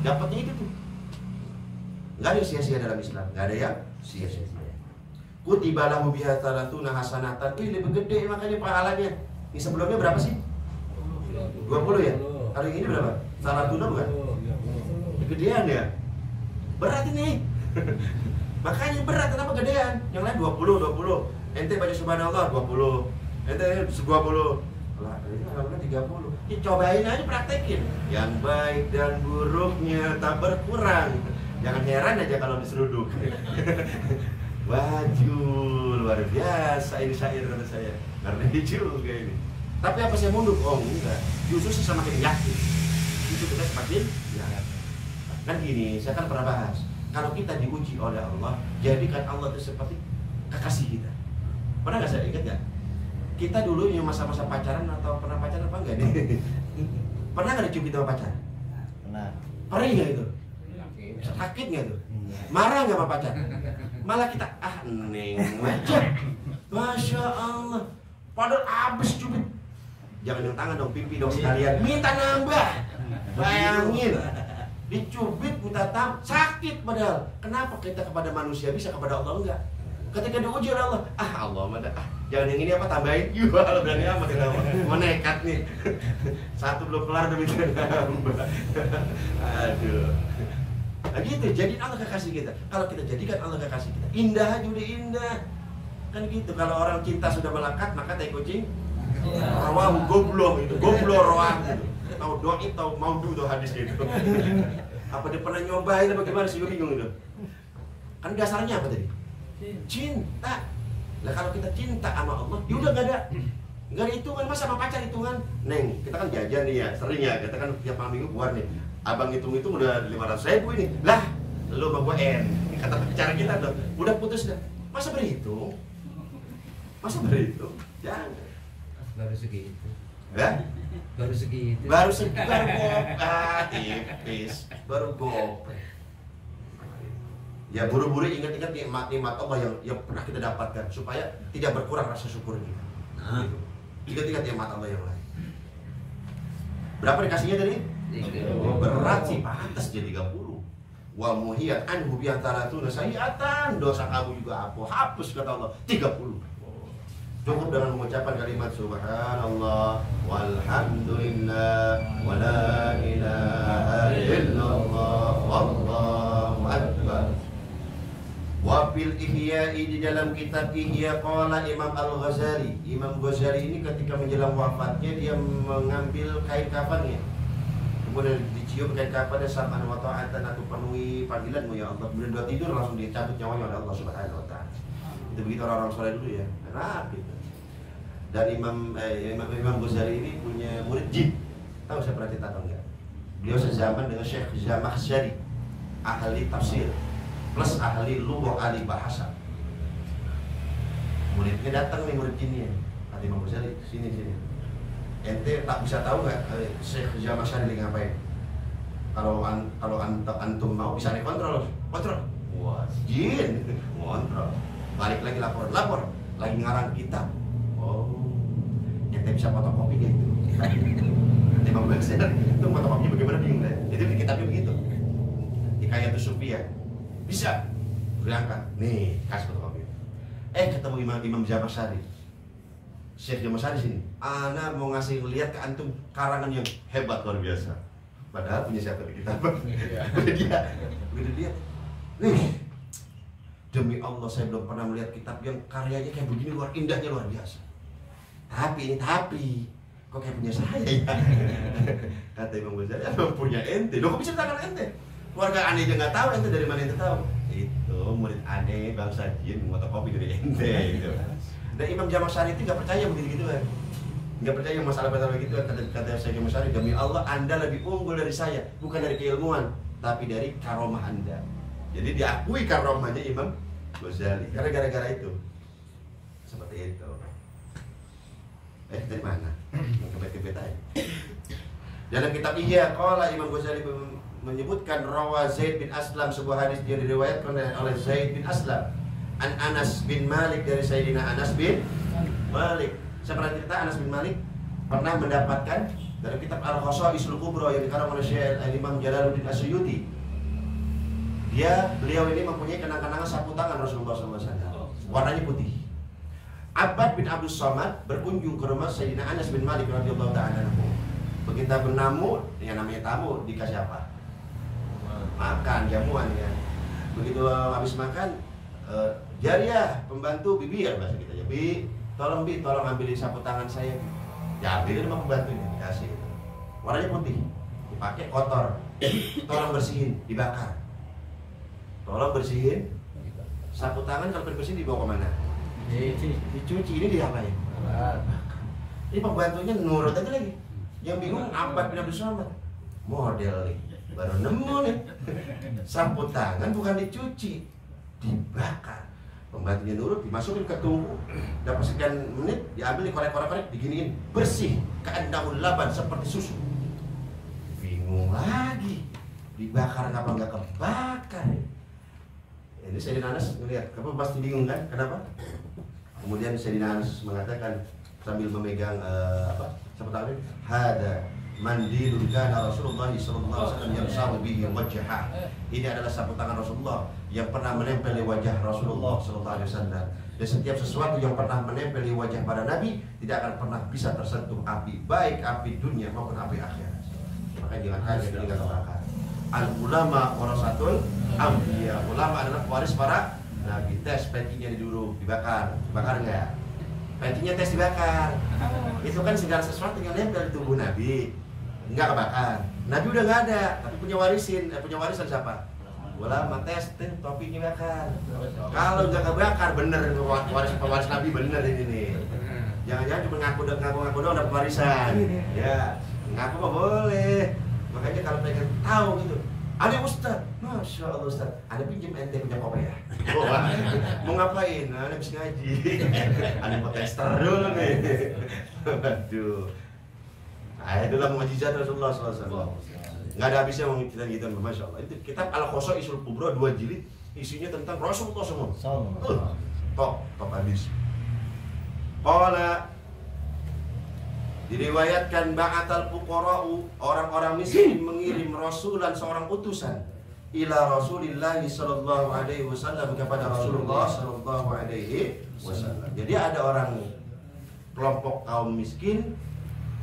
dapatnya itu tuh. Nggak ada sia-sia dalam Islam, nggak ada yang sia-sia. Kutiba lahu biha thalathuna hasanatan. Ini lebih gede makanya pahalanya. Ini sebelumnya berapa sih? 20 ya? Kalau yang ini berapa? Salatuna bukan? Gedean ya? Berat ini. Makanya berat, kenapa gedean? Yang lain 20. Ente baca subhanallah 20. Ente 20. Lah, ini alhamdulillah 30. Ya, cobain aja, praktekin. Yang baik dan buruknya tak berkurang. Jangan heran aja kalau diseruduk. Wajul, luar biasa ini syair kata saya. Ngeri juga ini. Tapi apa saya mundur? Oh enggak. Justru saya semakin yakin. Justru kita semakin yakin. Kan gini, saya kan pernah bahas. Kalau kita diuji oleh Allah, jadikan Allah itu seperti kekasih kita. Pernah nggak saya ingat nggak? Kita dulu yang masa-masa pacaran atau pernah pacaran apa enggak nih? Pernah nggak dicubit sama pacar? Pernah. Perih nggak itu? Sakit nggak tuh? Marah nggak sama pacar? Malah kita neng aja. Masya Allah. Padahal abis cubit. Jangan yang tangan dong, pipi dong sekalian. Minta nambah. Bayangin. Dicubit minta tambah. Sakit padahal. Kenapa kita kepada manusia bisa, kepada Allah enggak? Ketika diuji oleh Allah, Allah mana? Jangan yang ini apa tambahin. Yuh, berani amat ya nama. Mau nekat nih. Satu belum kelar udah minta nambah. Aduh. Nah gitu, jadiin Allah kekasih kita. Kalau kita jadikan Allah kekasih kita, indah aja udah indah. Kan gitu, kalau orang cinta sudah melekat, maka tai kucing rawahu goblok itu, goblok rawahu gitu. Tahu doi, tahu maudu tuh hadis gitu. Apa dia pernah nyobain apa gimana sih, gue bingung itu. Kan dasarnya apa tadi? Cinta. Nah kalau kita cinta sama Allah, ya udah nggak ada hitungan, masa sama pacar hitungan. Neng, kita kan jajan nih ya, sering ya, kita kan tiap malam minggu keluar nih. Abang hitung-hitung udah 500.000 ini. Lah, lu sama gua kata pacar kita tuh, udah putus dah. Masa berhitung? Jangan. Baru segitu. Ya? Baru segitu. Baru gopek, tipis. Baru gopek. Ya buru-buru ingat-ingat nikmat-nikmat Allah yang pernah kita dapatkan supaya tidak berkurang rasa syukur kita. Gitu. Ingat-ingat nikmat Allah yang lain. Berapa dikasihnya tadi? Oh, berat sih, pantas jadi 30. Wa muhiyat anhu bi antaratuna sayiatan, dosa kamu juga hapus kata Allah 30. Cukup dengan mengucapkan kalimat subhanallah walhamdulillah wa la ilaha illallah wallahu akbar. Wa fil ihya'i, di dalam kitab Ihya, qala Imam Al-Ghazali. Imam Ghazali ini ketika menjelang wafatnya dia mengambil kain kafannya. Kemudian dicium kain kafannya, sam'an wa ta'atan, aku penuhi panggilanmu ya Allah. Kemudian dia tidur, langsung dicabut nyawanya oleh Allah Subhanahu wa ta'ala. Itu begitu orang-orang soleh dulu ya. Enak gitu. Dan Imam Ghazali ini punya murid jin. Tahu saya pernah cerita atau enggak? Beliau sezaman dengan Syekh Zamakhsyari, ahli tafsir plus ahli lughah, ahli bahasa. Muridnya datang nih, murid jinnya. Kata Imam Ghazali, sini. Ente tak bisa tahu nggak Syekh Zamakhsyari lagi ngapain? Kalau antum mau bisa kontrol. Wah, jin kontrol. Balik lagi lapor. Lagi ngarang kitab. Oh, ente bisa fotokopi gitu. Imam Ghazali itu fotokopinya bagaimana bingung deh. Itu di kitabnya begitu. Di Kayatus Sufiyah. Bisa berangkat. Nih, kasih fotokopi. Ketemu Imam Zamakhsyari. Syekh Zamakhsyari sini. Ana mau ngasih lihat ke antum karangan yang hebat luar biasa. Padahal punya siapa di kitab? Udah dia. Nih, demi Allah saya belum pernah melihat kitab yang karyanya kayak begini, indahnya luar biasa. Tapi kok kayak punya saya ya? Kata Imam Ghazali, emang punya ente. Loh, kok bisa tangan ente? Keluarga aneh aja nggak tahu, ente dari mana ente tahu? Itu murid aneh bangsa jin fotokopi dari ente gitu. Dan Imam Zamakhsyari itu nggak percaya begitu kan? Nggak percaya masalah begitu. Kata Syekh Zamakhsyari, demi Allah Anda lebih unggul dari saya, bukan dari keilmuan, tapi dari karomah Anda. Jadi diakui karomahnya Imam Ghazali karena gara-gara itu. Seperti itu. Dari mana? Kebet-kebet aja. Dalam kitab Ihya, qala Imam Ghazali menyebutkan rawa Zaid bin Aslam, sebuah hadis yang diriwayatkan oleh Zaid bin Aslam an Anas bin Malik, dari Sayyidina Anas bin Malik. Saya pernah cerita Anas bin Malik pernah mendapatkan dari kitab Al-Khasaisul Kubra yang dikarang oleh Syekh Imam Jalaluddin Asyuyuti. Beliau ini mempunyai kenang-kenangan sapu tangan Rasulullah SAW. Warnanya putih. Abbad bin Abdus Samad berkunjung ke rumah Sayyidina Anas bin Malik radhiyallahu ta'ala anhu. Begitu bernamu, yang namanya tamu dikasih apa? Makan, jamuan ya. Begitu habis makan, Jariah, pembantu bibi ya bahasa kita. Bi, tolong ambilin sapu tangan saya. Ya ambilin sama pembantunya, dikasih. Warnanya putih, dipakai kotor. Tolong bersihin, dibakar. Tolong bersihin. Sapu tangan kalau bersihin dibawa kemana? Dicuci. Ini diapain? Ini pembantunya nurut aja lagi. Yang bingung Abbad bin Abdus Samad. Model nih, baru nemu nih. Sapu tangan bukan dicuci, dibakar. Pembantunya nurut, dimasukin ke tungku. Dapat sekian menit, diambil, dikorek-korek, diginiin, bersih. Ka'annahul laban, seperti susu. Bingung lagi. Dibakar apa nggak kebakar? Ini Sayyidina Anas melihat, kamu pasti bingung kan? Kenapa? Kemudian Sayyidina Anas mengatakan sambil memegang sapu tangan, hada mandilun kana Rasulullah sallallahu alaihi wasallam yamsahu bihi wajhah. Ini adalah sapu tangan Rasulullah yang pernah menempel di wajah Rasulullah sallallahu alaihi wasallam. Dan setiap sesuatu yang pernah menempel di wajah para nabi tidak akan pernah bisa tersentuh api, baik api dunia maupun api akhirat. Maka jangan kaget dengan kebakar. Al ulama warasatul anbiya. Ulama adalah pewaris para nabi. Tes petinya dulu dibakar. Bakar enggak? Petinya tes dibakar. Itu kan segala sesuatu yang nempel di tubuh nabi. Enggak kebakar. Nabi udah enggak ada, tapi punya warisan siapa? Ulama tes topinya bakar. Kalau enggak kebakar bener pewaris nabi bener ini nih. Jangan-jangan cuma ngaku doang dapat warisan. Ya, ngaku mah boleh. Makanya kalau pengen tahu gitu, ada Ustaz, Masya Allah Ustaz, ada pinjam ente punya kopi ya? Mau ngapain? Ada habis ngaji. Ada mau tester dulu nih. Aduh. Nah, itulah mukjizat Rasulullah SAW. Nggak ada habisnya mau cerita gitu, Masya Allah. Itu kitab Al-Khasaisul Kubra 2 jilid, isinya tentang Rasulullah semua. Top habis. Qala, diriwayatkan ba'atal fuqara'u, orang-orang miskin mengirim rasulan, seorang utusan, ila Rasulillah sallallahu alaihi wasallam, kepada Rasulullah sallallahu alaihi wasallam. Jadi ada orang kelompok kaum miskin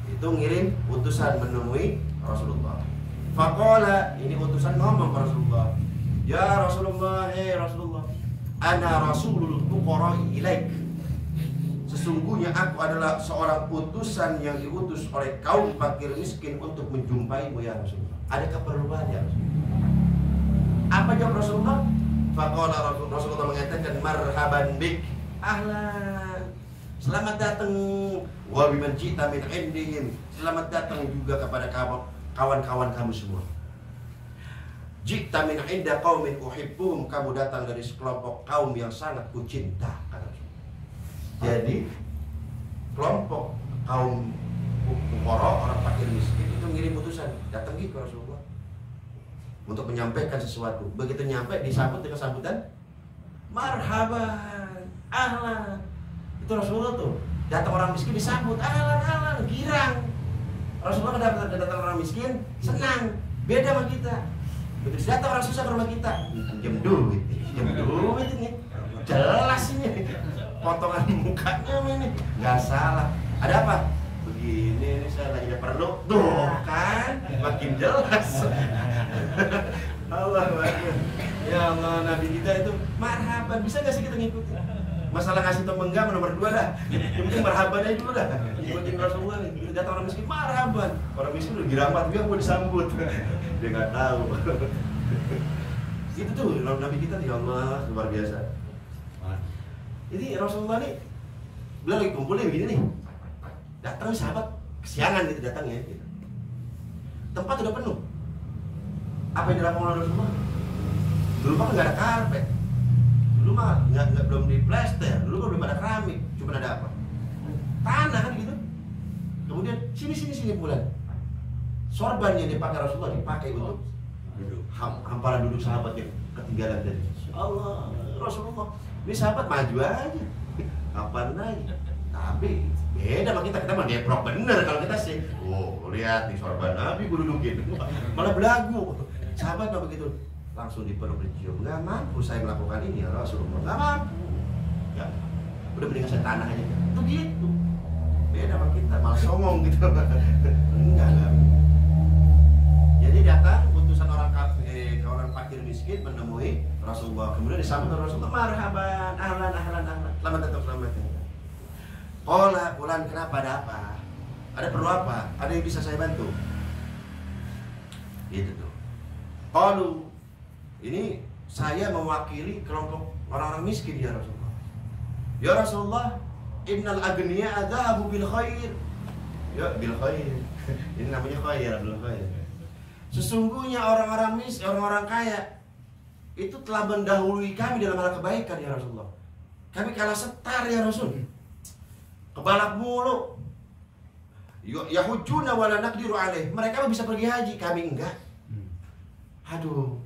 itu ngirim utusan menemui Rasulullah. Faqala, ini utusan ngomong ke Rasulullah, ya Rasulullah, Rasulullah, ana rasulul fuqara'i ilaik. Sesungguhnya aku adalah seorang utusan yang diutus oleh kaum fakir miskin untuk menjumpaimu ya Rasulullah. Ada keperluan ya Rasulullah. Apa jawab Rasulullah? Faqala Rasulullah mengatakan marhaban bik, ahlan, selamat datang, wa biman ji'ta min indihim, selamat datang juga kepada kawan-kawan kamu semua. Ji'ta min inda qaumin uhibbuhum, kamu datang dari sekelompok kaum yang sangat kucinta. Jadi kelompok kaum fuqara, orang fakir miskin itu ngirim utusan datang ke Rasulullah untuk menyampaikan sesuatu. Begitu nyampe disambut dengan sambutan marhaban, ahlan. Itu Rasulullah tuh datang orang miskin disambut ahlan, girang. Rasulullah datang orang miskin senang, beda sama kita. Begitu datang orang susah ke rumah kita, pinjam duit ini jelas ini. Potongan mukanya ini nggak salah. Ada apa? Begini, ini saya lagi ada perlu. Tuh kan, makin jelas. Allah Akbar. Ya Allah, Nabi kita itu marhaban. Bisa nggak sih kita ngikutin? Masalah ngasih tau menggam nomor 2 dah. Yang penting marhaban aja dulu dah. Ikutin Rasulullah nih. Kita datang orang miskin marhaban. Orang miskin udah diramat juga mau disambut. Dia nggak tahu. Itu tuh Nabi kita, ya Allah, luar biasa. Jadi Rasulullah nih, beliau lagi kumpulnya begini nih, datang sahabat kesiangan gitu datangnya gitu. Tempat udah penuh. Apa yang dilakukan oleh Rasulullah? Dulu mah nggak ada karpet, dulu mah nggak belum diplester, dulu mah belum ada keramik, cuma ada apa? Tanah kan gitu. Kemudian sini bulan. Sorban yang dipakai Rasulullah dipakai untuk hamparan duduk sahabat yang ketinggalan tadi. Allah, Rasulullah. Ini sahabat maju aja, kapan lagi? Tapi beda sama kita mah deprok bener kalau kita sih. Oh, lihat di sorban Nabi gue dudukin. Malah belagu. Sahabat mah begitu. Langsung dipeluk dicium. Nggak mampu saya melakukan ini ya Rasulullah. Nggak mampu. Ya, udah mendingan saya tanah aja. Itu gitu. Beda sama kita, malah songong gitu. Enggak. Jadi datang utusan orang fakir miskin menemui Rasulullah. Kemudian disambut oleh Rasulullah, marhaban, ahlan. Selamat datang. Qala fulan, kenapa, ada apa? Ada perlu apa? Ada yang bisa saya bantu? Gitu tuh. Qalu, ini saya mewakili kelompok orang-orang miskin ya Rasulullah. Ya Rasulullah, innal agniya adhabu bil khair. Ya bil khair. Ini namanya khair, bil khair. Sesungguhnya orang-orang orang-orang kaya itu telah mendahului kami dalam hal kebaikan ya Rasulullah. Kami kalah setar ya Rasul. Kebalak mulu. Yahujuna wala naqdiru alaih. Mereka bisa pergi haji, kami enggak. Aduh.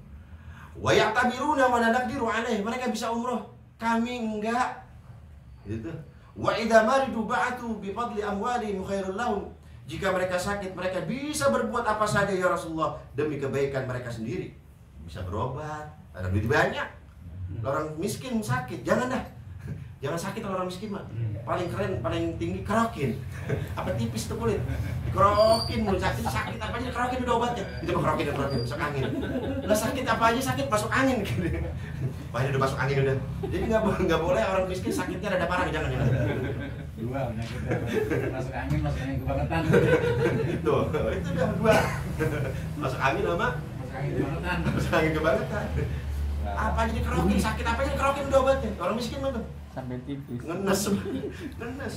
Wa ya'tabiruna wala naqdiru alaih. Mereka bisa umroh, kami enggak. Gitu. Wa idza maridu ba'atu bi fadli amwalihim khairul lahum. Jika mereka sakit, mereka bisa berbuat apa saja ya Rasulullah demi kebaikan mereka sendiri. Bisa berobat, ada duit banyak. Orang miskin sakit, jangan dah. Jangan sakit orang miskin mah. Paling keren, paling tinggi kerokin. Apa tipis tuh kulit. Dikerokin mulu sakit apa aja kerokin udah obatnya. Itu kerokin masuk angin. Lah sakit apa aja sakit masuk angin gitu. Pokoknya udah masuk angin udah. Jadi enggak boleh orang miskin sakitnya rada parah, jangan. Dua penyakitnya. Masuk angin kebangetan. Tuh, itu udah dua. Masuk angin sama masuk angin kebangetan. Apa aja dikerokin, sakit apa aja dikerokin udah obatnya. Orang miskin mah tuh sampai tipis. Ngenes.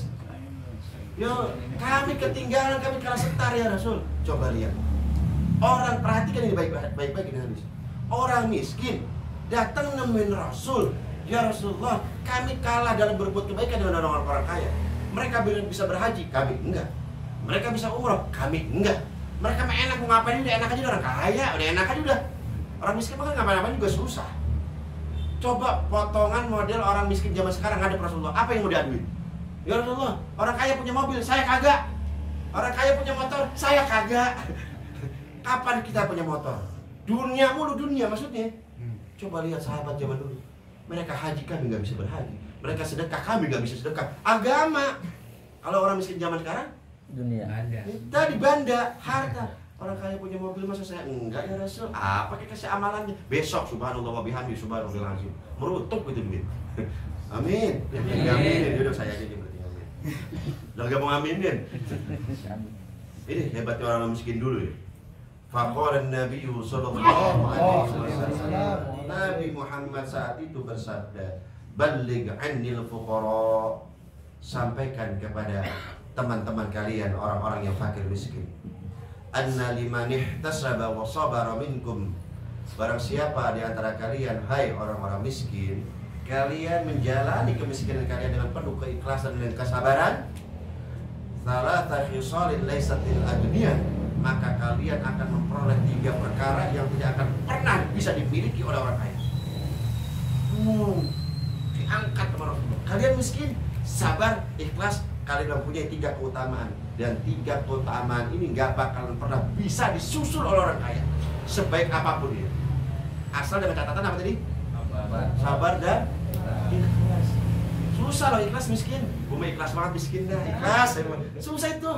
Yo, kami ketinggalan, kami kalah setar ya Rasul. Coba lihat. Orang perhatikan ini baik-baik ini habis. Orang miskin datang nemuin Rasul. Ya Rasulullah, kami kalah dalam berbuat kebaikan dengan orang-orang kaya. Mereka bisa berhaji, kami enggak. Mereka bisa umroh, kami enggak. Mereka mah enak, mau ngapain udah enak aja orang kaya, udah enak aja udah. Orang miskin mah kan ngapain-ngapain juga susah. Coba potongan model orang miskin zaman sekarang ada Rasulullah, apa yang mau diaduin? Ya Rasulullah, orang kaya punya mobil, saya kagak. Orang kaya punya motor, saya kagak. Kapan kita punya motor? Dunia mulu dunia maksudnya. Coba lihat sahabat zaman dulu. Mereka haji, kami nggak bisa berhaji. Mereka sedekah, kami nggak bisa sedekah. Agama. Kalau orang miskin zaman sekarang, Dunia. tadi banda, harta. Orang kaya punya mobil, masa saya enggak ya Rasul? Apa kasih amalannya? Besok subhanallah wa bihamdi subhanallah azim. Merutuk itu duit. Amin. Amin. Yaudah saya aja yang berarti amin. Udah gak mau aminin. Ini hebatnya orang miskin dulu ya. Faqala Nabi sallallahu alaihi wasallam. Nabi Muhammad saat itu bersabda, "Balligh 'annil fuqara." Sampaikan kepada teman-teman kalian orang-orang yang fakir miskin. Anna liman ihtasaba wa sabara minkum. Barang siapa di antara kalian, hai orang-orang miskin, kalian menjalani kemiskinan kalian dengan penuh keikhlasan dan kesabaran, salata khisalin laysat lil agniya, maka kalian akan memperoleh 3 perkara yang tidak akan pernah bisa dimiliki oleh orang kaya. Diangkat sama Rasulullah. Kalian miskin, sabar, ikhlas, kalian mempunyai 3 keutamaan. Dan 3 keutamaan ini gak bakalan pernah bisa disusul oleh orang kaya, sebaik apapun dia. Asal dengan catatan apa tadi? Sabar dan ikhlas. Susah loh ikhlas miskin. Gue mah ikhlas banget miskin dah. Ikhlas, susah itu.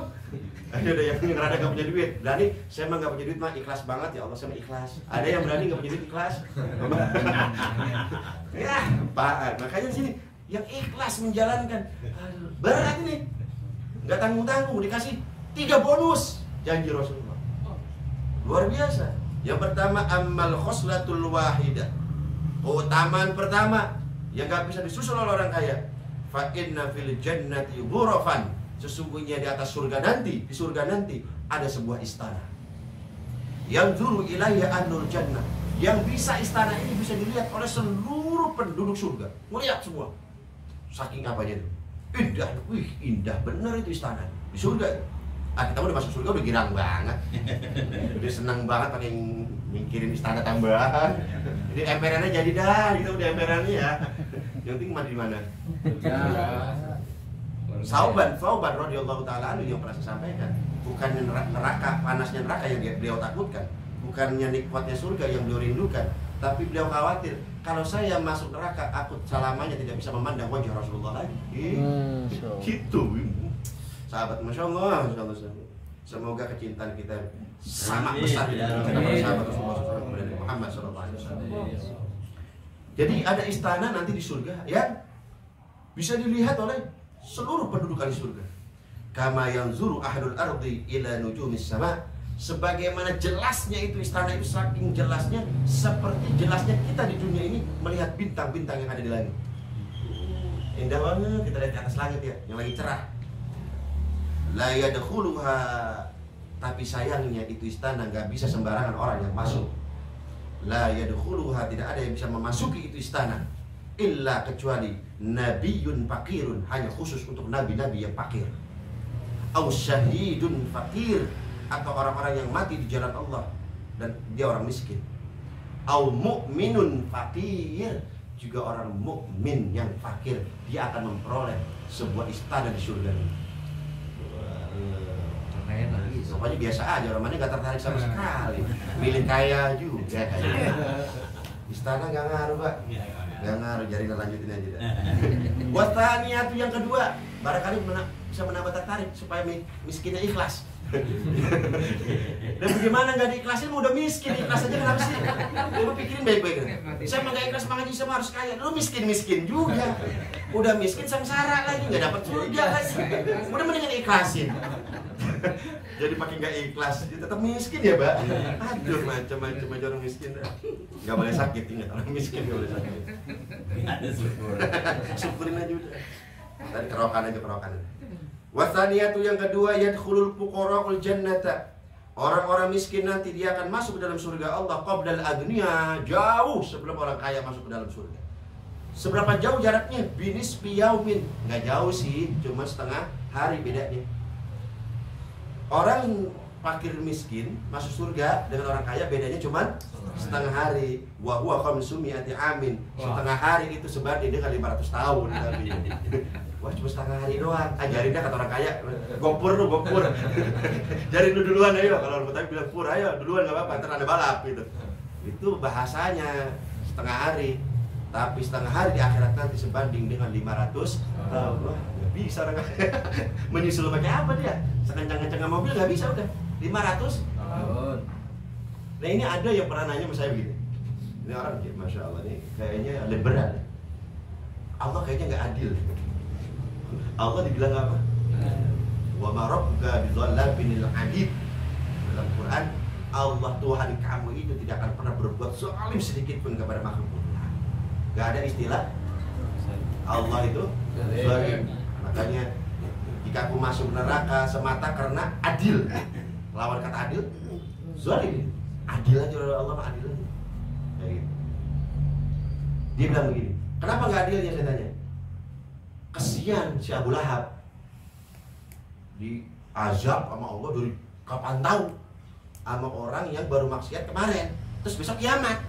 Ada yang rada gak punya duit. Berani, saya mah gak punya duit mah ikhlas banget ya Allah, saya mah ikhlas. Ada yang berani gak punya duit ikhlas. Ya, apaan? Makanya di sini yang ikhlas menjalankan. Aduh, berat ini. Gak tanggung-tanggung, dikasih 3 bonus janji Rasulullah. Luar biasa. Yang pertama, amal khoslatul wahidah. Keutamaan pertama yang gak bisa disusul oleh orang kaya. Fa inna fil jannati ghurafan. Sesungguhnya di atas surga nanti, di surga nanti ada sebuah istana. Yang zuru ilayya ahlul jannah. Yang bisa istana ini bisa dilihat oleh seluruh penduduk surga. Melihat semua. Saking apanya itu? Indah, wih indah bener itu istana di surga. Kita udah masuk surga udah girang banget, udah senang banget pengen mikirin istana tambahan. Jadi emperannya jadi dah, gitu udah emperannya ya. Yang penting mandi di mana? Sauban radhiyallahu taala anhu yang pernah saya sampaikan, bukan neraka, panasnya neraka yang beliau takutkan, bukannya nikmatnya surga yang beliau rindukan, tapi beliau khawatir kalau saya masuk neraka, aku selamanya tidak bisa memandang wajah Rasulullah lagi. Gitu, sahabat, masya Allah. Semoga kecintaan kita sama besar dengan para sahabat Rasulullah Muhammad SAW. Jadi ada istana nanti di surga yang bisa dilihat oleh seluruh penduduk di surga. Kama yanzuru ahlul ardi ila nujumis sama. Sebagaimana jelasnya itu istana itu, saking jelasnya seperti jelasnya kita di dunia ini melihat bintang-bintang yang ada di langit. Indah banget kita lihat ke atas langit ya, yang lagi cerah. La yadkhuluha, tapi sayangnya itu istana nggak bisa sembarangan orang yang masuk. La yadkhuluha, tidak ada yang bisa memasuki itu istana illa kecuali nabiyun fakirun, hanya khusus untuk nabi-nabi yang fakir. Au syahidun fakir, atau orang-orang yang mati di jalan Allah dan dia orang miskin. Au mu'minun fakir, juga orang mukmin yang fakir, dia akan memperoleh sebuah istana di surga ini. Pokoknya biasa aja, orang mana gak tertarik sama sekali. Milih kaya juga kayaknya. Istana gak ngaruh, Pak. Gak ngaruh, jadi lanjutin aja dah. Wataniyatu yang kedua, barangkali bisa menambah tertarik supaya miskinnya ikhlas. Dan bagaimana gak diikhlasin, udah miskin, ikhlas aja kenapa sih? Lu pikirin baik-baik. Saya mah gak ikhlas mengaji, saya harus kaya. Lu miskin-miskin juga. Udah miskin sengsara lagi, gak dapat surga lagi. Udah mendingan ikhlasin. Jadi pakai nggak ikhlas, dia tetap miskin ya, Mbak. Aduh, macam-macam aja orang miskin. Nggak boleh sakit, ingat, orang miskin nggak boleh sakit. Ada syukur. Syukurin aja udah. Tadi kerokan aja. Wasaniyatu yang kedua, yadkhulul fuqara'ul jannata. Orang-orang miskin nanti dia akan masuk ke dalam surga Allah qablal agniya, jauh sebelum orang kaya masuk ke dalam surga. Seberapa jauh jaraknya? Binis piyaumin. Nggak jauh sih, cuma setengah hari bedanya. Orang fakir miskin masuk surga dengan orang kaya bedanya cuma setengah hari. Wa huwa khamsumi'ati amin. Setengah hari itu sebanding dengan 500 tahun tapi. Wah, cuma setengah hari doang. Ajarin dah kata orang kaya. Gopur. Jarin lu duluan ayo. Kalau orang Betawi bilang pur, ayo duluan enggak apa-apa, ntar ada balap gitu. Itu bahasanya setengah hari. Tapi setengah hari di akhirat nanti sebanding dengan 500 tahun. Wah, nggak bisa orang kaya. Menyusul pakai apa dia? Sekencang-kencangnya mobil nggak bisa udah 500 tahun. Nah ini ada yang pernah nanya sama saya begini. Ini orang, masya Allah nih kayaknya liberal. Allah kayaknya nggak adil. Allah dibilang apa? Wa ma rabbuka bidzallabin lil 'abid. Dalam Quran, Allah Tuhan kamu itu tidak akan pernah berbuat zalim sedikit pun kepada makhluk. Gak ada istilah Allah itu zalim. Makanya jika aku masuk neraka semata karena adil, lawan kata adil zalim. Adil aja Allah mah adil aja. Kayak gitu. Dia bilang begini, kenapa gak adilnya saya tanya? Kesian si Abu Lahab diazab sama Allah dari kapan tahu sama orang yang baru maksiat kemarin, terus besok kiamat.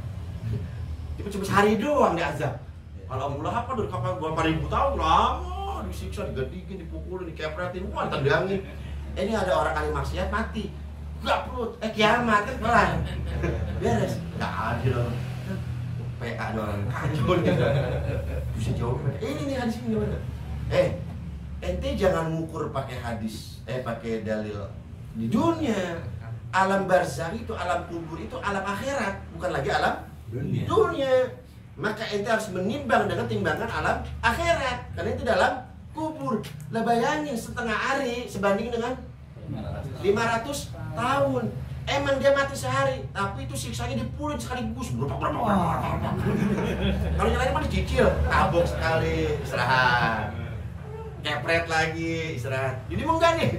Cuma sehari doang diazab. Kalau Abu Lahab kan dari kapan berapa ribu tahun lama disiksa, digedikin, dipukulin, dikepretin, wah tendangin. Ini ada orang kali maksiat mati, gak perlu, kiamat kan kelar, beres, gak adil. PA ada orang kacau nih, bisa jawab. Ini nih hadis ini gimana? Ente jangan ngukur pakai hadis, pakai dalil di dunia. Alam barzakh itu, alam kubur itu, alam akhirat, bukan lagi alam dunia. Maka ente harus menimbang dengan timbangan alam akhirat, karena itu dalam kubur. Lah bayangin setengah hari sebanding dengan 500 tahun. Emang dia mati sehari, tapi itu siksanya dipulin sekaligus. Kalau yang lain mah dicicil, tabok sekali, istirahat, kepret lagi, istirahat. Ini mau enggak nih?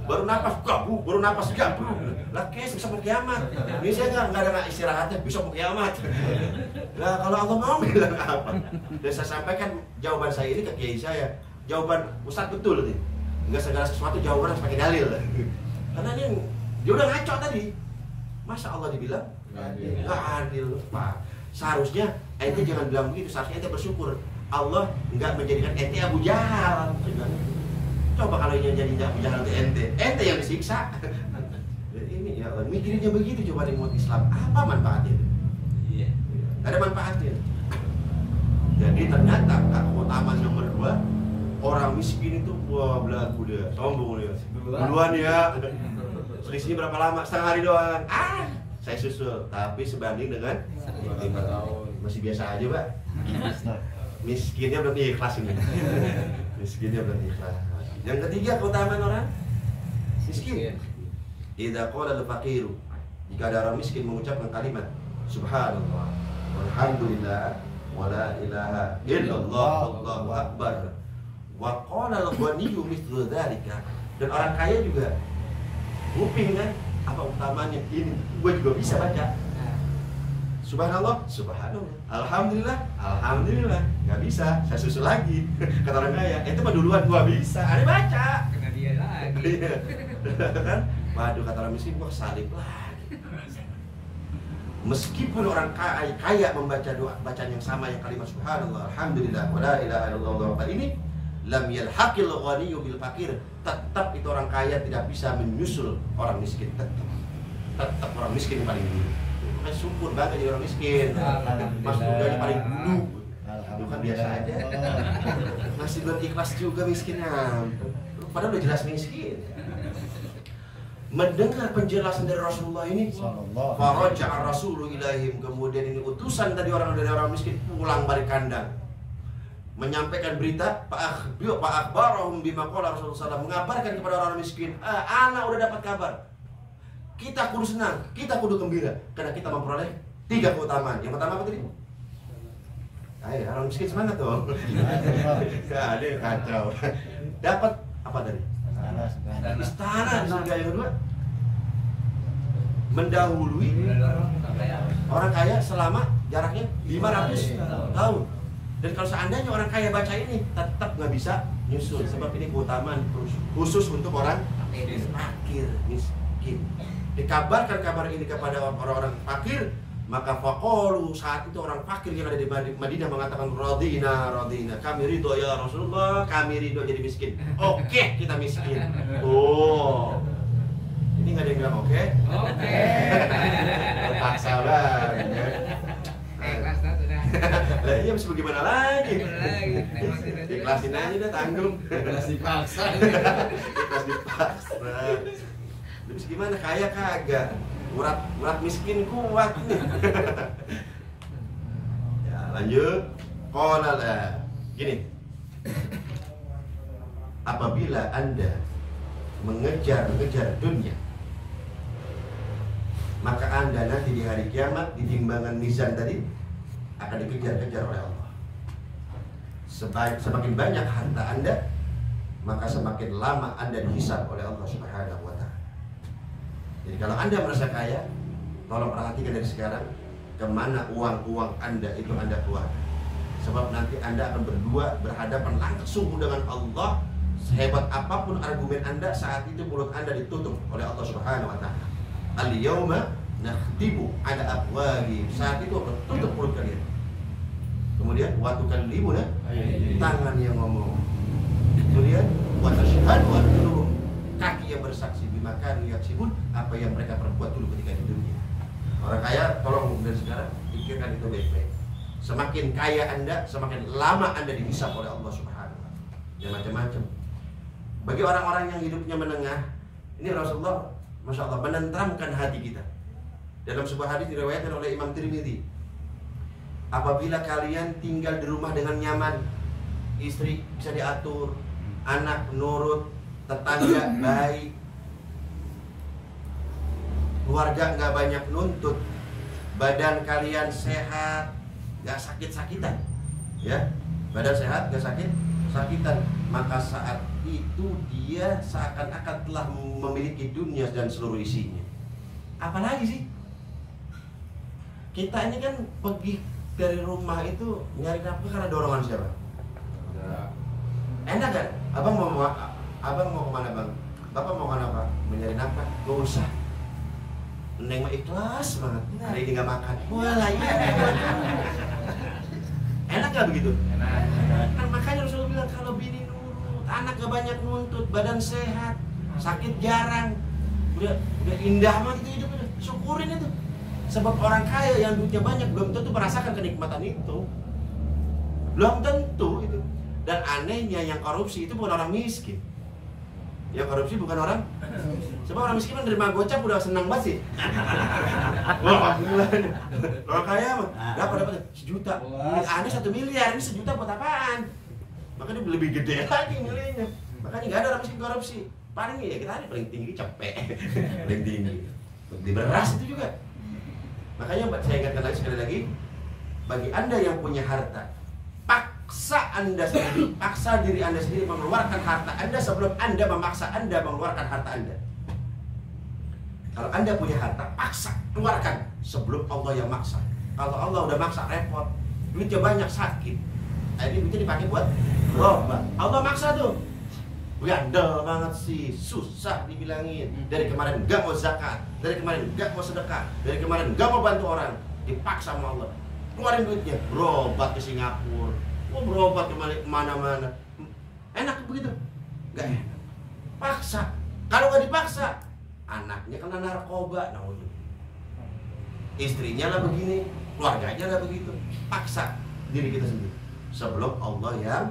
Baru napas, baru napas gabru. Lah kayak bisa mau kiamat. Ini saya nggak ada istirahatnya, bisa mau kiamat. Nah kalau Allah mau bilang apa? Dan saya sampaikan jawaban saya ini ke kiai saya. Jawaban Ustadz betul nih. Enggak segala sesuatu jawaban harus pakai dalil. Karena dia udah ngaco tadi. Masa Allah dibilang nggak adil, Pak. Seharusnya ente jangan bilang begitu. Seharusnya ente bersyukur Allah nggak menjadikan ente Abu Jahal. Coba kalau ini jadi jalan untuk ente yang disiksa. Ini ya mikirnya begitu, coba di umat Islam apa manfaatnya itu? Iya. Gak ada manfaatnya. Jadi ternyata keutamaan nomor 2, orang miskin itu wah belagu dia, sombong dia. Duluan ya. Selisihnya berapa lama? Setengah hari doang. Saya susul, tapi sebanding dengan 5 tahun masih biasa aja, Pak. Miskinnya belum ikhlas ini. Miskinnya belum ikhlas. Yang ketiga keutamaan orang miskin. Idza qala al-faqiru, jika ada orang miskin mengucapkan kalimat subhanallah walhamdulillah wala ilaha illallah wallahu akbar wa qala al-ghaniyyu mithlu dzalika, dan orang kaya juga nguping kan apa utamanya ini, gue juga bisa baca subhanallah subhanallah alhamdulillah alhamdulillah, nggak bisa saya susul lagi. Kata orang kaya itu mah duluan gua bisa, ada baca kena dia lagi kan. Waduh, kata orang miskin gua kesalip lagi. Meskipun orang kaya membaca doa bacaan yang sama, yang kalimat subhanallah alhamdulillah wala ilaha illallah ini, lam yalhaqil ghaniyyu bil fakir, tetap itu orang kaya tidak bisa menyusul orang miskin. Tetap orang miskin yang paling dulu. Makanya syukur banget jadi orang miskin. Masuk surganya paling dulu. Itu kan biasa aja. Masih belum ikhlas juga miskinnya. Padahal udah jelas miskin. Mendengar penjelasan dari Rasulullah ini, faraja'a rasulu ilaihim, kemudian ini utusan tadi dari orang miskin pulang balik kandang, menyampaikan berita Pak akhbarahum bima qala Rasulullah SAW, mengabarkan kepada orang miskin, anak udah dapat kabar, kita kudu senang, kita kudu gembira, karena kita memperoleh 3 keutamaan. Yang pertama apa tadi? Ayo, orang miskin semangat dong. Gak ada kacau. Dapat apa tadi? Istana di surga. Yang kedua, mendahului orang kaya selama jaraknya 500 tahun. Dan kalau seandainya orang kaya baca ini, tetap nggak bisa nyusul, sebab ini keutamaan khusus untuk orang fakir miskin. Dikabarkan kabar ini kepada orang-orang fakir, maka faqalu, saat itu orang fakir yang ada di Madinah mengatakan radina, kami ridho ya Rasulullah, kami ridho jadi miskin. Oke, kita miskin. Oh, ini nggak ada yang bilang oke. Terpaksa banget. Ikhlas dah sudah. Lah iya, mesti bagaimana lagi? Ikhlasin aja deh, tanggung. Ikhlas dipaksa. Ikhlas dipaksa. Terus gimana, kaya kagak? Urat miskin kuat nih. Ya, lanjut. Qala lah. Gini. Apabila Anda mengejar dunia, maka Anda nanti di hari kiamat di timbangan mizan tadi akan dikejar-kejar oleh Allah. Semakin banyak harta Anda, maka semakin lama Anda dihisab oleh Allah Subhanahu wa Ta'ala. Jadi kalau Anda merasa kaya, tolong perhatikan dari sekarang kemana uang Anda itu Anda keluar. Sebab nanti Anda akan berdua berhadapan langsung dengan Allah. Sehebat apapun argumen Anda, saat itu mulut Anda ditutup oleh Allah Subhanahu wa Ta'ala. Al-yawma nakhtimu ala afwahihim, saat itu akan tutup mulut kalian. Kemudian wa tukallimuna, tangan yang ngomong. Kemudian wa tashhadu arjuluhum, kaki yang bersaksi bimakanu yaksibun, apa yang mereka perbuat dulu ketika di dunia. Orang kaya, tolong dari sekarang pikirkan itu baik-baik. Semakin kaya Anda, semakin lama Anda dihisab oleh Allah Subhanahu wa Ta'ala. Yang macam-macam. Bagi orang-orang yang hidupnya menengah, ini Rasulullah Masya Allah menenteramkan hati kita. Dalam sebuah hadis diriwayatkan oleh Imam Tirmidzi, apabila kalian tinggal di rumah dengan nyaman, istri bisa diatur, anak nurut, tetangga baik, keluarga nggak banyak nuntut, badan kalian sehat, nggak sakit-sakitan, ya, badan sehat nggak sakit-sakitan, maka saat itu dia seakan-akan telah memiliki dunia dan seluruh isinya. Apalagi sih? Kita ini kan pergi dari rumah itu nyari nafkah karena dorongan siapa? Enak kan? Abang mau kemana bang? Bapak mau kemana pak? Mencari nafkah? Gak usah. Neng mah ikhlas banget. Hari ini nggak makan. Wah iya. Enak gak begitu? Enak. Kan makanya Rasulullah bilang kalau bini nurut, anak gak banyak nuntut, badan sehat, sakit jarang, udah indah banget itu hidup itu. Syukurin itu. Sebab orang kaya yang duitnya banyak belum tentu merasakan kenikmatan itu. Belum tentu itu. Dan anehnya yang korupsi itu bukan orang miskin. Yang korupsi bukan orang. Sebab orang miskin menerima gocap udah senang banget sih. Wah, gila. Orang kaya mah dapat 1 juta. Aneh 1 miliar, ini 1 juta buat apaan? Makanya lebih gede lagi nilainya. Makanya nggak ada orang miskin korupsi. Paling ya kita ada paling tinggi cepet. Paling tinggi. Di beras itu juga. Makanya saya ingatkan lagi sekali lagi, bagi Anda yang punya harta, paksa Anda sendiri, paksa diri Anda sendiri mengeluarkan harta Anda sebelum Anda memaksa Anda mengeluarkan harta Anda. Kalau Anda punya harta, paksa, keluarkan sebelum Allah yang maksa. Kalau Allah udah maksa, repot. Duitnya banyak, sakit. Ini duitnya dipakai buat lomba. Allah maksa tuh. Gandel banget sih, susah dibilangin. Dari kemarin gak mau zakat, dari kemarin gak mau sedekah, dari kemarin gak mau bantu orang, dipaksa sama Allah. Keluarin duitnya, berobat ke Singapura, berobat ke mana-mana. Enak begitu? Gak enak. Paksa. Kalau gak dipaksa, anaknya kena narkoba, istrinya lah begini, keluarganya lah begitu. Paksa diri kita sendiri sebelum Allah yang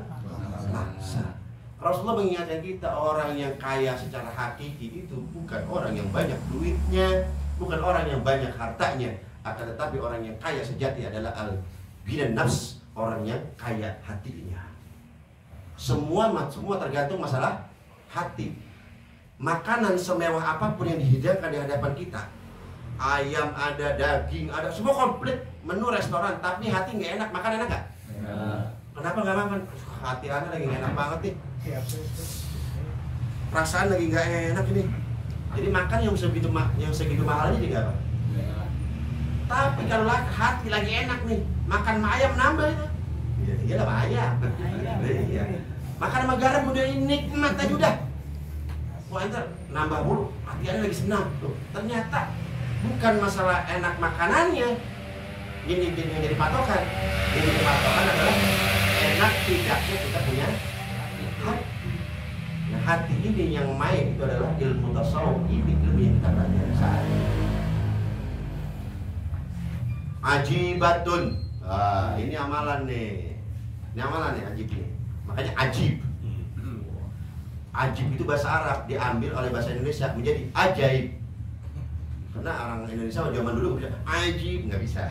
maksa. Rasulullah mengingatkan kita, orang yang kaya secara hakiki itu bukan orang yang banyak duitnya, bukan orang yang banyak hartanya, akan tetapi orang yang kaya sejati adalah al-ghinan nafs, orang yang kaya hatinya. Semua tergantung masalah hati. Makanan semewah apapun yang dihidangkan di hadapan kita, ayam ada, daging ada, semua komplit menu restoran, tapi hati nggak enak, makan enak nggak? Kenapa nggak makan? Hati Anda lagi nggak enak banget nih. Perasaan lagi nggak enak ini. Jadi makan yang segitu mahalnya juga apa? Tapi kalau hati lagi enak nih, makan ayam nambah itu. Iya lah ayam. Iya. Makan sama garam udah nikmat aja udah. Wah entar nambah mulu, hati Anda lagi senang. Tuh, ternyata bukan masalah enak makanannya. Ini yang jadi patokan. Yang jadi patokan adalah enak tidaknya kita punya hati. Nah, hati ini yang main itu adalah ilmu tasawuf, ini ilmu yang kita pelajari saat ini. Ajibatun. Ini amalan nih. Ini amalan nih ajib nih. Makanya ajib. Ajib itu bahasa Arab diambil oleh bahasa Indonesia menjadi ajaib. Karena orang Indonesia zaman dulu bisa ajib, nggak bisa.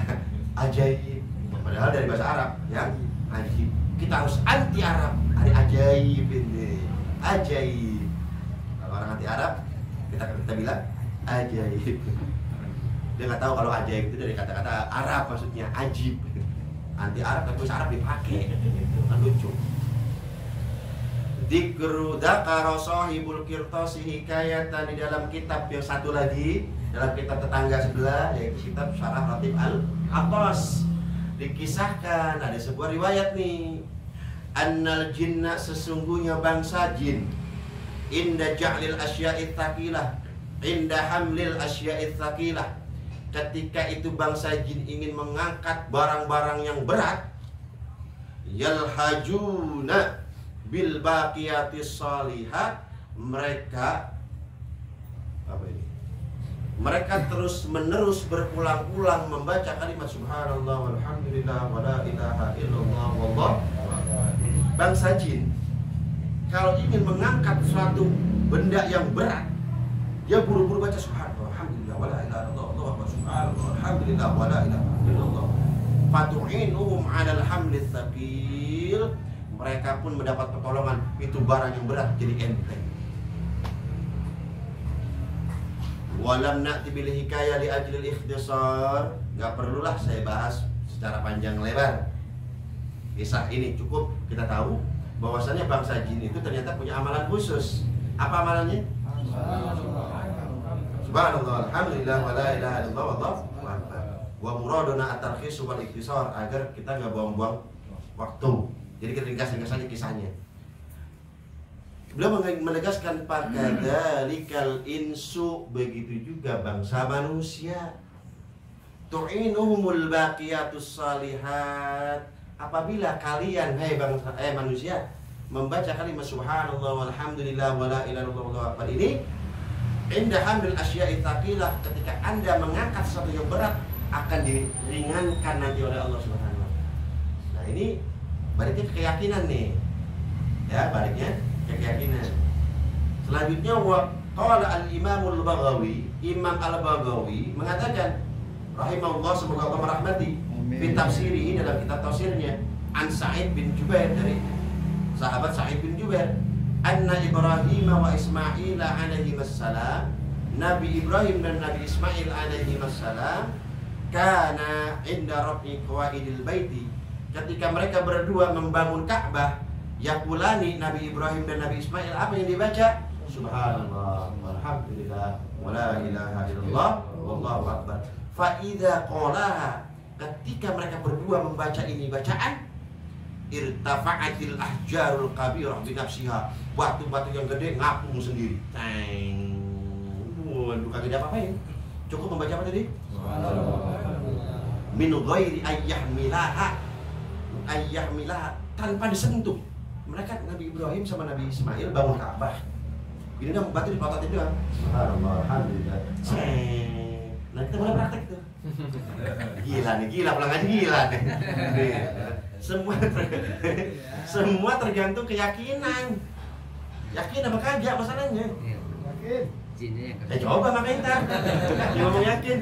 Ajaib. Padahal dari bahasa Arab yang ajib. Kita harus anti Arab. Ada ajaib ini. Ajaib. Kalau orang anti Arab, kita bilang ajaib. Dia nggak tahu kalau ajaib itu dari kata-kata Arab maksudnya ajib. Anti Arab tapi bahasa Arab dipakai. Kan lucu. Dzikru dzakara sahibul qirtasi hikayatan, di dalam kitab yang satu lagi, dalam kitab tetangga sebelah, yaitu kitab Syarah Ratib Al-Atas, dikisahkan ada sebuah riwayat nih, annal jinna, sesungguhnya bangsa jin, inda ja'lil asya'it thaqilah, inda hamlil asya'it thaqilah, ketika itu bangsa jin ingin mengangkat barang-barang yang berat, yalhajuna bil baqiyatis shalihat, mereka apa ini? Mereka terus menerus berulang-ulang membaca kalimat subhanallah walhamdulillah wala ilaha illallah wallah. Bangsa jin kalau ingin mengangkat suatu benda yang berat, dia buru-buru baca subhanallah walhamdulillah wala ilaha illallah wa subhanallah walhamdulillah wala ilaha illallah. Fatu'inuhum 'alal hamlits tsaqil, mereka pun mendapat pertolongan, itu barang yang berat jadi enteng. Walam na'ti bil hikayah li ajlil ikhtisar, enggak perlulah saya bahas secara panjang lebar. Kisah ini cukup kita tahu bahwasanya bangsa jin itu ternyata punya amalan khusus. Apa amalannya? Subhanallah alhamdulillah wala ilaha illallah wallahu akbar. Wa muraduna at-tarkhis wal ikhtisar, agar kita enggak buang-buang waktu. Jadi kita ringkas saja kisahnya. Beliau menegaskan pakadzalikal insu, begitu juga bangsa manusia. Tu'inuhumul baqiyatus shalihat, apabila kalian hai bangsa manusia membaca kalimat subhanallah walhamdulillah wala ilaha illallah wallahu akbar ini inda hamil asya'i tsaqilah, ketika Anda mengangkat sesuatu yang berat akan diringankan nanti oleh Allah Subhanahu wa taala. Nah, ini baliknya ke keyakinan nih. Ya, baliknya ke keyakinan. Selanjutnya qala al-Imam al-Baghawi, Imam al-Baghawi mengatakan rahimahullah, semoga Allah merahmati, fi tafsirihi, dalam kitab tafsirnya, an Sa'id bin Jubair, dari sahabat Sa'id bin Jubair, anna Ibrahim wa Ismail alaihi wassalam, Nabi Ibrahim dan Nabi Ismail alaihi wassalam, kana inda rafi qawaidil baiti, ketika mereka berdua membangun Ka'bah, yaqulani, Nabi Ibrahim dan Nabi Ismail, apa yang dibaca? Subhanallah walhamdulillah wala ilaha illallah wallahu akbar. Fa idza qalaha, ketika mereka berdua membaca ini bacaan, irtafa'atil ahjarul kabirah binafsiha, batu-batu yang gede ngapung sendiri. Teng. Waduh, kagak ada apa-apain. Cukup membaca apa tadi? Min ghairi ayyahmilaha, tanpa disentuh. Mereka Nabi Ibrahim sama Nabi Ismail bangun Ka'bah. Ini dah batu dipelototin doang. Subhanallah, alhamdulillah. Nah, kita mulai praktek tuh. Gila nih, gila pulang aja gila nih. Semua tergantung keyakinan. Yakin apa kagak masalahnya? Yakin. Ya coba makanya ntar. Dia ngomong yakin.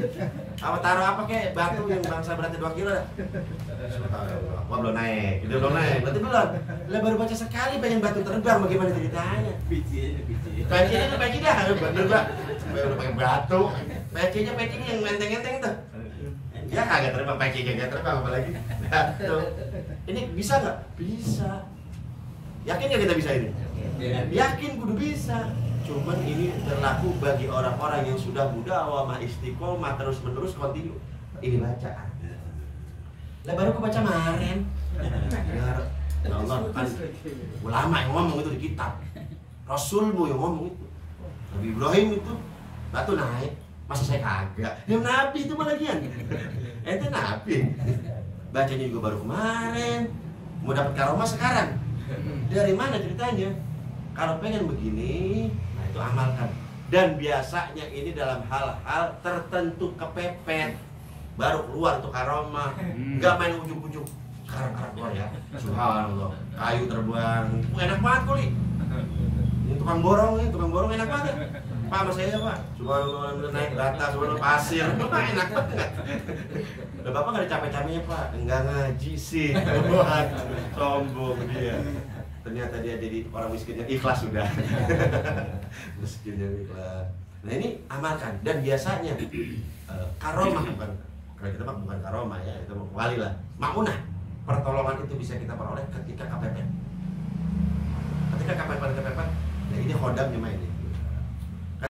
Apa taruh apa kek batu yang bangsa beratnya 2 kilo dah. Wah belum naik, itu belum naik. Berarti belum. Lah baru baca sekali pengen batu terbang, bagaimana ceritanya? Peci dah, bener gak? Udah pakai batu. Pecinya yang enteng-enteng tuh. Ya kagak terbang, pecinya kagak terbang apalagi. Tuh. Ini bisa nggak? Bisa. Yakin nggak kita bisa ini? Yakin kudu bisa. Cuman ini berlaku bagi orang-orang yang sudah mudawamah istiqomah terus menerus kontinu. Ini bacaan. Lah baru aku baca kemarin. Ya Allah kan ulama yang ngomong itu di kitab. Rasulmu yang ngomong itu. Nabi Ibrahim itu batu naik. Masa saya kagak? Yang Nabi itu malagian. Itu Nabi. Bacanya juga baru kemarin. Mau dapat karomah sekarang. Dari mana ceritanya? Kalau pengen begini, nah itu amalkan. Dan biasanya ini dalam hal-hal tertentu kepepet, baru keluar tuh karomah. Nggak main ujuk-ujuk. Sekarang keluar ya. Subhanallah. Kayu terbang. Enak banget kuli. Ini tukang borong enak banget. Pak sama saya Pak. Subhanallah, naik ke atas, subhanallah pasir. Enak banget. Udah Bapak nggak ada capek-capeknya Pak. Enggak ngaji sih. Sombong dia. Ternyata dia jadi orang miskin yang ikhlas sudah. Miskin yang ikhlas. Nah ini amalkan. Dan biasanya karomah bukan, kalau kita bukan karomah ya, itu wali lah. Ma'unah, pertolongan itu bisa kita peroleh ketika kepepet. Ketika kepepet, nah ini khodamnya main ini.